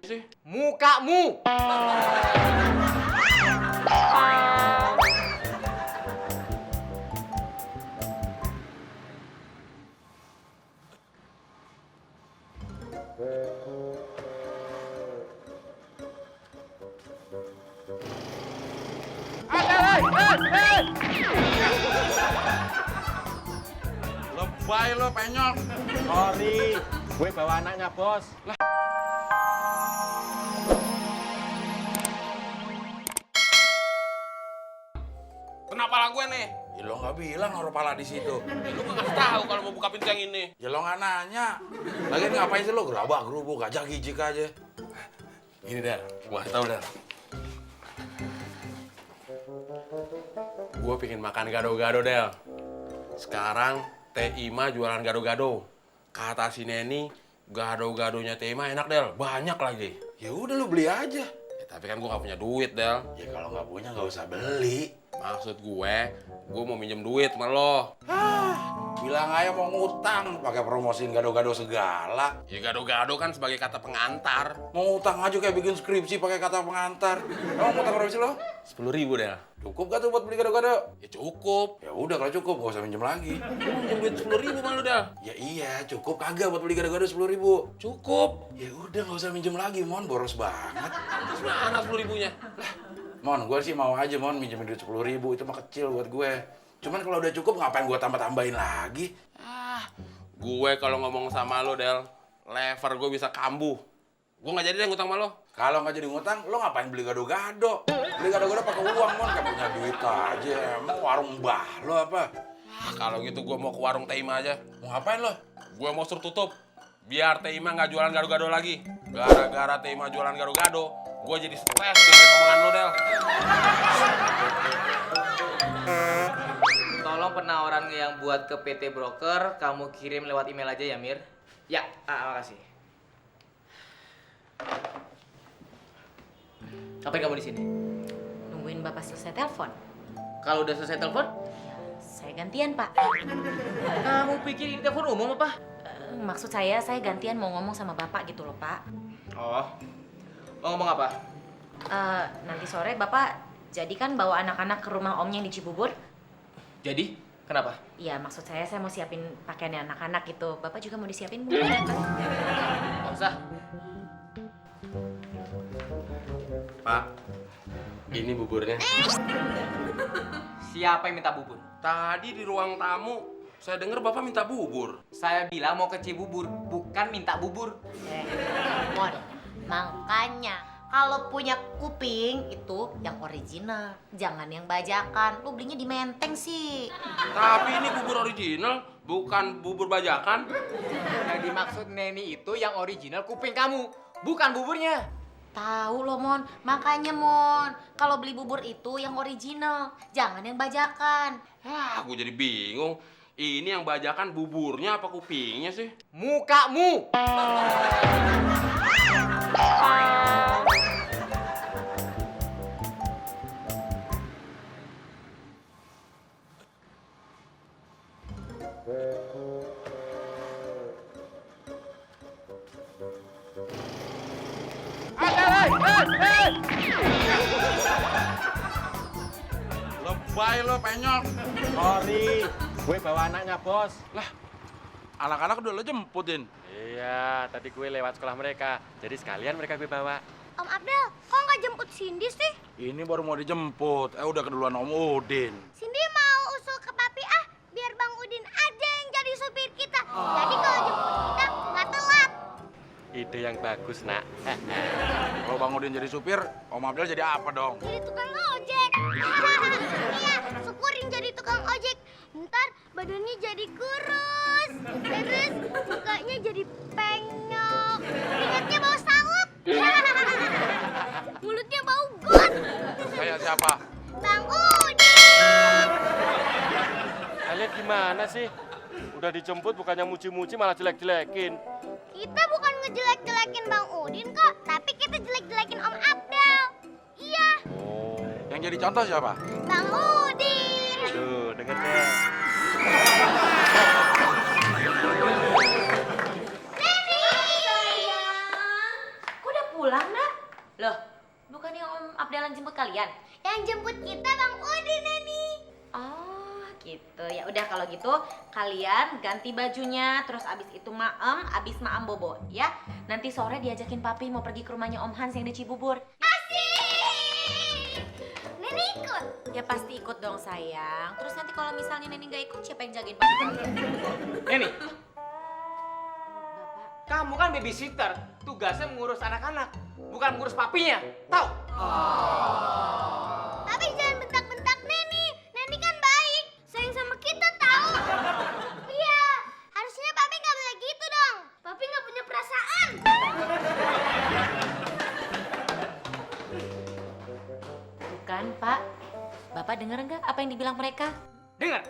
sih? Mukamu. Lebay lo, penyok. Sorry, gue bawa anaknya, Bos. Kenapa lah gue nih? Ya lo nggak bilang naruh pala di situ. Ya, lu nggak tahu kalau mau buka pintu yang ini. Ya lo nggak nanya. Lagian ngapain sih lo gerabak gerubuk aja gijik aja. Ini Del, gua tahu Del. Gua pengen makan gado-gado Del. Sekarang Teh Ima jualan gado-gado. Kata si Neni, gado-gadonya Teh Ima enak Del, banyak lagi. Ya udah lo beli aja. Ya, tapi kan gua nggak punya duit Del. Ya kalau nggak punya nggak usah beli. Maksud gue mau minjem duit sama lo. Bilang aja mau ngutang, pakai promosiin gado-gado segala. Ya gado-gado kan sebagai kata pengantar. Mau ngutang aja kayak bikin skripsi pakai kata pengantar. Emang ngutang berapa sih lo? 10.000 Del. Cukup gak tuh buat beli gado-gado? Ya cukup. Ya udah kalau cukup gak usah minjem lagi. Lu minjem duit 10.000 malu Del. Ya iya, cukup kagak buat beli gado-gado 10.000. Cukup. Ya udah nggak usah minjem lagi, Mon, boros banget. Terus mana 10.000-nya? Mon, gue sih mau aja, Mon, minjemin duit 10.000, itu mah kecil buat gue. Cuman kalau udah cukup, ngapain gue tambah-tambahin lagi? Gue kalau ngomong sama lo, Del, lever gue bisa kambuh. Gue nggak jadi deh ngutang sama lo. Kalau nggak jadi ngutang, lo ngapain beli gado-gado? Beli gado-gado pakai uang, Mon, kayak punya duit aja. Emang warung mbah lo apa? Kalau gitu gue mau ke warung Teh Ima aja. Mau ngapain lo? Gue mau suruh tutup. Biar Teh Ima nggak jualan gado-gado lagi. Gara-gara Teh Ima jualan gado-gado, gue jadi stres dengerin omongan lo, Del. Tolong penawaran yang buat ke PT Broker kamu kirim lewat email aja ya, Mir. Ya, makasih. Ngapain kamu di sini? Nungguin Bapak selesai telepon. Kalau udah selesai telepon, Saya gantian, Pak. kamu pikir ini telepon umum apa? Maksud saya gantian mau ngomong sama Bapak gitu loh, Pak. Oh, mau ngomong apa? Nanti sore Bapak jadikan bawa anak-anak ke rumah omnya yang di Cibubur. Jadi, kenapa? Iya, maksud saya mau siapin pakaiannya anak-anak gitu. Bapak juga mau disiapin, Bu? Nggak usah. Pak, ini buburnya. Siapa yang minta bubur? Tadi di ruang tamu, saya dengar Bapak minta bubur. Saya bilang mau ke Cibubur, bukan minta bubur. Mon, makanya kalau punya kuping itu yang original, jangan yang bajakan. Lu belinya di Menteng sih. Tapi ini bubur original, bukan bubur bajakan. Yang dimaksud Neni itu yang original kuping kamu, bukan buburnya. Tahu loh, Mon. Makanya, Mon, kalau beli bubur itu yang original, jangan yang bajakan. Gue jadi bingung. Ini yang bajakan buburnya apa kupingnya sih? Mukamu. Lebay lo, penyok. Sorry, gue bawa anaknya, Bos. Lah, anak-anak udah lo jemputin. Iya, tadi gue lewat sekolah mereka. Jadi sekalian mereka gue bawa. Om Abdel, kok nggak jemput Cindy sih? Ini baru mau dijemput. Udah keduluan Om Udin. Cindy mau usul ke papi biar Bang Udin aja yang jadi supir kita. Jadi kalau jemput kita nggak telat. Ide yang bagus, Nak. Kalau Bang Udin jadi supir, Om Abdel jadi apa dong? Jadi tukang ojek. Iya, syukurin jadi tukang ojek. Ntar badannya jadi kurus. Terus mukanya jadi penyok. Keringatnya bau sawut. Mulutnya bau got. Kayak siapa? Bang Udin. Kalian gimana sih? Udah dijemput bukannya muji-muji malah jelek-jelekin. Kita bukan ngejelek-jelekin Bang Udin kok, tapi kita jelek-jelekin Om Abdel. Iya, Oh. Yang jadi contoh siapa? Bang Udin. Tuh, denger deh. Kok udah pulang kalian? Yang jemput kita Bang Udin, Neni. Oh, gitu. Ya udah kalau gitu kalian ganti bajunya, terus abis itu abis maem bobo ya. Nanti sore diajakin papi mau pergi ke rumahnya Om Hans yang di Cibubur. Asik! Neni ikut. Ya pasti ikut dong sayang. Terus nanti kalau misalnya Neni nggak ikut, siapa yang jagain papi kalian? Neni, Bapak. kamu kan babysitter. Tugasnya mengurus anak-anak, bukan mengurus papinya. Tahu? Tapi jangan bentak-bentak Neni. Neni kan baik, sayang sama kita tahu. Iya, harusnya Papi nggak boleh gitu dong. Papi nggak punya perasaan. Bukan, Pak. Bapak dengar nggak apa yang dibilang mereka? Dengar.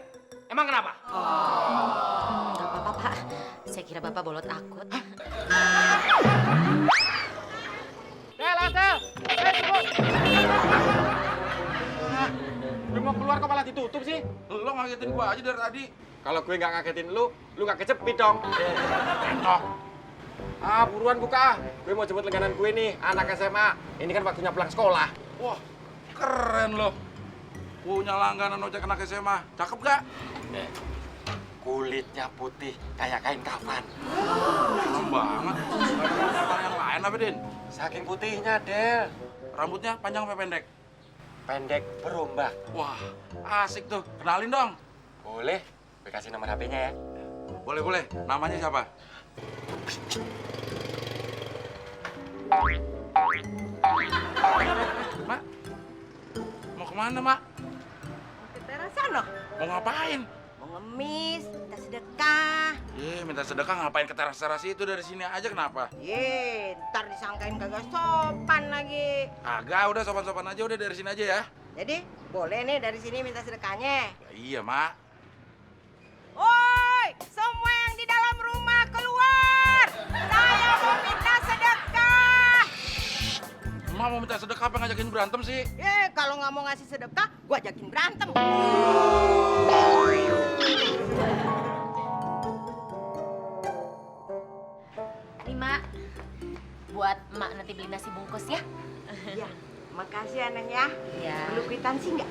Emang kenapa? Nggak apa-apa, Pak. Saya kira Bapak bolot akut. Del, Adel! Tunggu! Udah mau keluar kok malah ditutup sih? Lo ngagetin gua aja dari tadi. Kalau gue nggak ngagetin lu nggak kecepit dong. Buruan buka. Gue mau jemput langganan gue nih, anak SMA. Ini kan waktunya pulang sekolah. Wah, keren lo. Punya langganan ojek anak SMA. Cakep gak? Kulitnya putih kayak kain kafan. Serem banget. Gak ada warna yang lain apa, Din? Saking putihnya, Del. Rambutnya panjang apa pendek? Pendek berombak. Wah, asik tuh. Kenalin dong. Boleh? Gue kasih nomor HP-nya ya. Boleh, boleh. Namanya siapa? Mak, mau kemana, Mak? Ke teras sana, Mau ngapain? mau ngemis, minta sedekah. Minta sedekah ngapain ke teras-teras itu, dari sini aja kenapa? Ntar disangkain kagak sopan lagi. Agak, udah sopan-sopan aja, udah dari sini aja ya. Jadi, boleh nih dari sini minta sedekahnya. Ya iya, Mak. Woi, semua yang di dalam rumah keluar. Saya mau minta sedekah. Emak mau minta sedekah apa ngajakin berantem sih? Kalau nggak mau ngasih sedekah, gua ajakin berantem. Ini, Mak. Buat Mak nanti beli nasi bungkus ya. Ya, makasih ya, Neng ya. Ya. Perlu kwitansi nggak?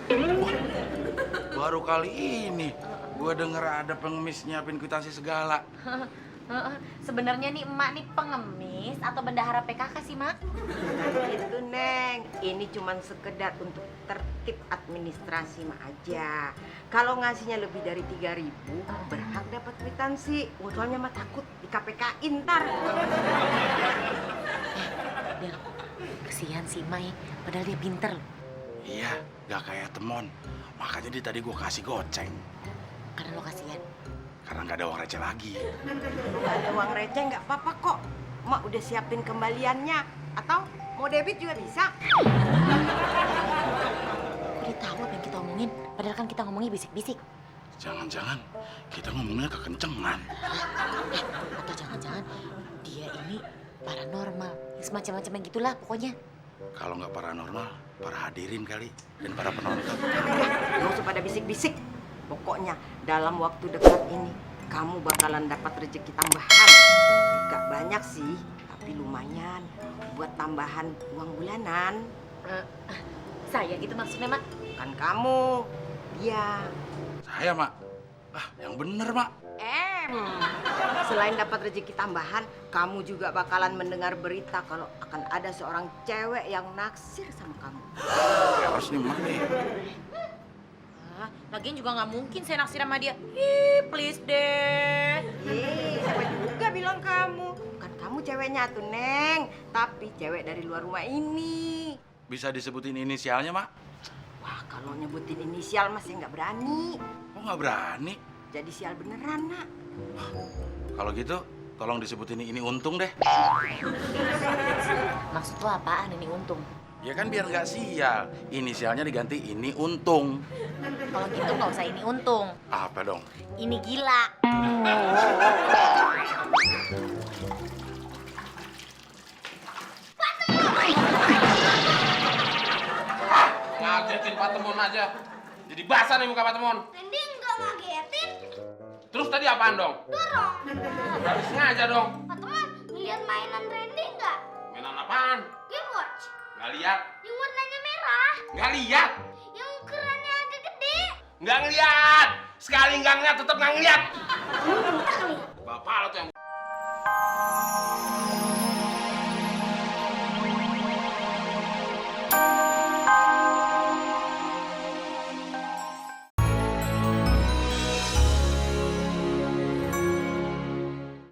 Baru kali ini gue denger ada pengemis nyiapin kwitansi segala. Sebenarnya nih emak nih pengemis atau bendahara PKK sih, Mak? Itu Neng, ini cuman sekedar untuk tertib administrasi mah aja. Kalau ngasihnya lebih dari 3.000, berhak dapat kwitansi. Soalnya mah takut di KPK-in ntar. Del, kesian si Mai, padahal dia pinter loh. Iya, gak kayak temon. Makanya dia tadi gue kasih goceng. Karena lo kasihan. Karena gak ada uang receh lagi. Kalau nggak ada uang receh nggak apa-apa kok. Mak udah siapin kembaliannya. Atau mau debit juga bisa. Dia tahu apa yang kita omongin, padahal kan kita ngomongnya bisik-bisik. Jangan-jangan kita ngomongnya kekencengan. Atau jangan-jangan dia ini paranormal. Semacam-macam yang gitulah pokoknya. Kalau nggak paranormal, para hadirin kali. Dan para penonton. Nggak usah pada bisik-bisik. Pokoknya dalam waktu dekat ini kamu bakalan dapat rezeki tambahan. Gak banyak sih, tapi lumayan buat tambahan uang bulanan. Saya gitu maksudnya, Mak. Kan kamu, dia. Saya, Mak. Yang bener, Mak. Selain dapat rezeki tambahan, kamu juga bakalan mendengar berita kalau akan ada seorang cewek yang naksir sama kamu. Harus nih, Mak nih. Lagian juga nggak mungkin saya naksir sama dia. Ih, please deh. Siapa juga bilang kamu? Bukan kamu ceweknya tuh, Neng. Tapi cewek dari luar rumah ini. Bisa disebutin inisialnya, Mak? Wah, kalau nyebutin inisial mas saya nggak berani. Oh, nggak berani? Jadi sial beneran, Nak. Kalau gitu, tolong disebutin ini Untung deh. Maksud lo apaan ini Untung? Ya kan biar nggak sial. Inisialnya diganti ini Untung. Kalau gitu nggak usah ini Untung. Apa dong? Ini Gila. Ngagetin Pak Temon aja. Jadi basah nih muka Pak Temon. Randy nggak ngagetin. Terus tadi apaan dong? Dorong. Habis sengaja dong. Pak teman, lihat mainan Randy nggak? Mainan apaan? Game Watch. Nggak lihat. Yang warnanya merah. Nggak lihat? Yang ukurannya agak gede. Nggak ngeliat. Sekali nggak ngeliat, tetap nggak ngeliat. Kamu buta kali ya? Bapak lo tuh yang